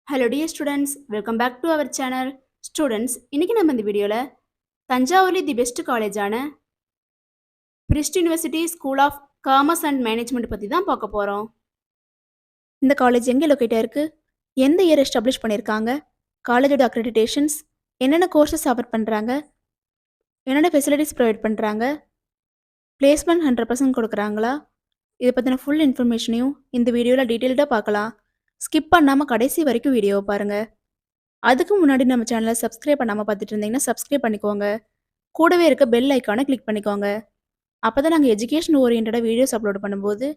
Hello dear students, welcome back to our channel. Students, இன்னைக்கு நம்ம இந்த வீடியோல தஞ்சாவூர்ல தி பெஸ்ட் காலேஜான PRIST university school of commerce and management பத்தி தான் பார்க்க போறோம். இந்த காலேஜ் எங்க லொகேட் ஆயிருக்கு, எந்த இயர் எஸ்டாப்ளிஷ் பண்ணிருக்காங்க, காலேஜோட அக்ரெடிடேஷன்ஸ், என்னென்ன கோர்சஸ் ஆஃபர் பண்றாங்க, என்னென்ன ஃபெசிலிட்டிஸ் ப்ரொவைட் பண்றாங்க, பிளேஸ்மெண்ட் 100% கொடுக்குறாங்களா, இதை பற்றின ஃபுல் இன்ஃபர்மேஷனையும் இந்த வீடியோவில் டீட்டெயில்டாக பார்க்கலாம். ஸ்கிப் பண்ணாமல் கடைசி வரைக்கும் வீடியோவை பாருங்கள். அதுக்கு முன்னாடி நம்ம சேனலை சப்ஸ்கிரைப் பண்ணாமல் பார்த்துட்டு இருந்தீங்கன்னா சப்ஸ்கிரைப் பண்ணிக்கோங்க. கூடவே இருக்க பெல் ஐக்கானை கிளிக் பண்ணிக்கோங்க. அப்போ தான் நாங்கள் எஜுகேஷன் ஓரியன்டாக வீடியோஸ் அப்லோட் பண்ணும்போது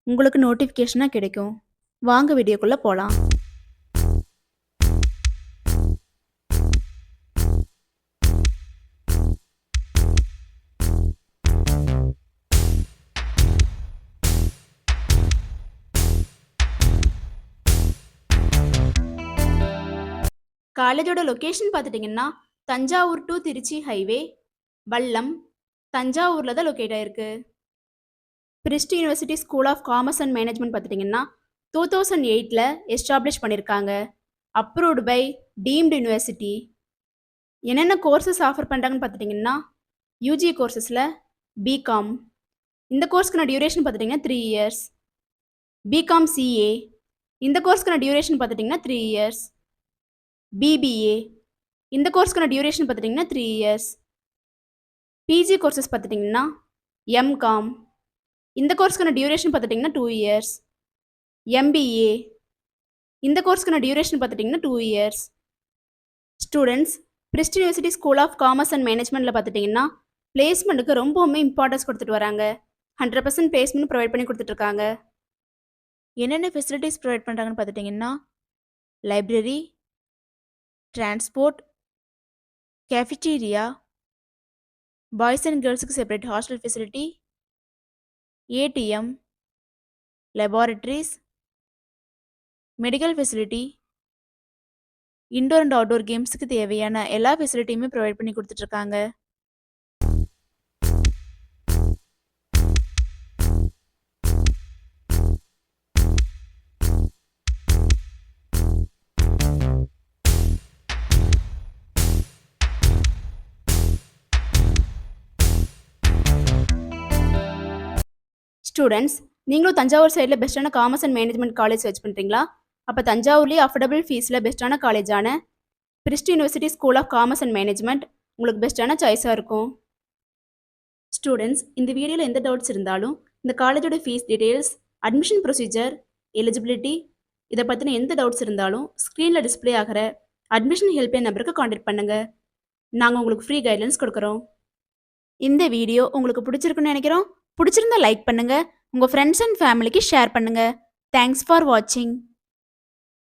உங்களுக்கு நோட்டிஃபிகேஷனாக கிடைக்கும். வாங்க வீடியோக்குள்ளே போகலாம். காலேஜோட லொக்கேஷன் பார்த்துட்டிங்கன்னா தஞ்சாவூர் டு திருச்சி ஹைவே, வல்லம், தஞ்சாவூரில் தான் லொக்கேட் ஆயிருக்கு. PRIST university school of commerce and management பார்த்துட்டிங்கன்னா 2008 எஸ்டாப்ளிஷ் பண்ணியிருக்காங்க. Approved by deemed university. என்னென்ன கோர்சஸ் ஆஃபர் பண்ணுறாங்கன்னு பார்த்துட்டிங்கன்னா யூஜி கோர்சஸில் பிகாம், இந்த கோர்ஸ்க்கான டியூரேஷன் பார்த்துட்டிங்கன்னா 3 இயர்ஸ். பிகாம் சிஏ, இந்த கோர்ஸ்க்கான டியூரேஷன் பார்த்துட்டிங்கன்னா 3 இயர்ஸ். பிபிஏ, இந்த கோர்ஸ்க்கான டியூரேஷன் பார்த்துட்டிங்கன்னா 3 இயர்ஸ். பிஜி கோர்சஸ் பார்த்துட்டிங்கன்னா எம்காம், இந்த கோர்ஸ்க்கான டியூரேஷன் பார்த்துட்டிங்கன்னா 2 இயர்ஸ். எம்பிஏ, இந்த கோர்ஸ்க்கான டியூரேஷன் பார்த்துட்டிங்கன்னா 2 years. Students, PRIST university school of commerce and மேனேஜ்மெண்ட்டில் பார்த்துட்டிங்கன்னா பிளேஸ்மெண்ட்டுக்கு ரொம்பவுமே இம்பார்ட்டன்ஸ் கொடுத்துட்டு வராங்க. 100% பிளேஸ்மெண்ட் ப்ரொவைட் பண்ணி கொடுத்துட்ருக்காங்க. என்னென்ன ஃபெசிலிட்டிஸ் ப்ரொவைட் பண்ணுறாங்கன்னு பார்த்துட்டிங்கன்னா library, transport, cafeteria, boys and கேர்ள்ஸுக்கு separate hostel facility, ATM, laboratories, medical facility, indoor and outdoor கேம்ஸுக்கு தேவையான எல்லா ஃபெசிலிட்டியுமே ப்ரொவைட் பண்ணி கொடுத்துட்ருக்காங்க. ஸ்டூடெண்ட்ஸ், நீங்களும் தஞ்சாவூர் சைடில் பெஸ்ட்டான commerce and management college search பண்ணுறீங்களா? அப்போ தஞ்சாவூர்லேயே அஃபோர்டபுள் ஃபீஸில் பெஸ்ட்டான காலேஜான PRIST university school of commerce and management உங்களுக்கு பெஸ்ட்டான சாய்ஸாக இருக்கும். ஸ்டூடெண்ட்ஸ், இந்த வீடியோவில் எந்த டவுட்ஸ் இருந்தாலும் இந்த காலேஜோட fees details, admission procedure, eligibility, இதை பற்றின எந்த டவுட்ஸ் இருந்தாலும் ஸ்க்ரீனில் டிஸ்பிளே ஆகிற அட்மிஷன் ஹெல்ப்லைன் நம்பருக்கு காண்டாக்ட் பண்ணுங்கள். நாங்கள் உங்களுக்கு ஃப்ரீ கைட்லைன்ஸ் கொடுக்குறோம். இந்த வீடியோ உங்களுக்கு பிடிச்சிருக்குன்னு நினைக்கிறோம். பிடிச்சிருந்தா லைக் பண்ணுங்க, உங்க ஃப்ரெண்ட்ஸ் அண்ட் ஃபேமிலிக்கு ஷேர் பண்ணுங்க. தேங்க்ஸ் ஃபார் வாட்சிங்.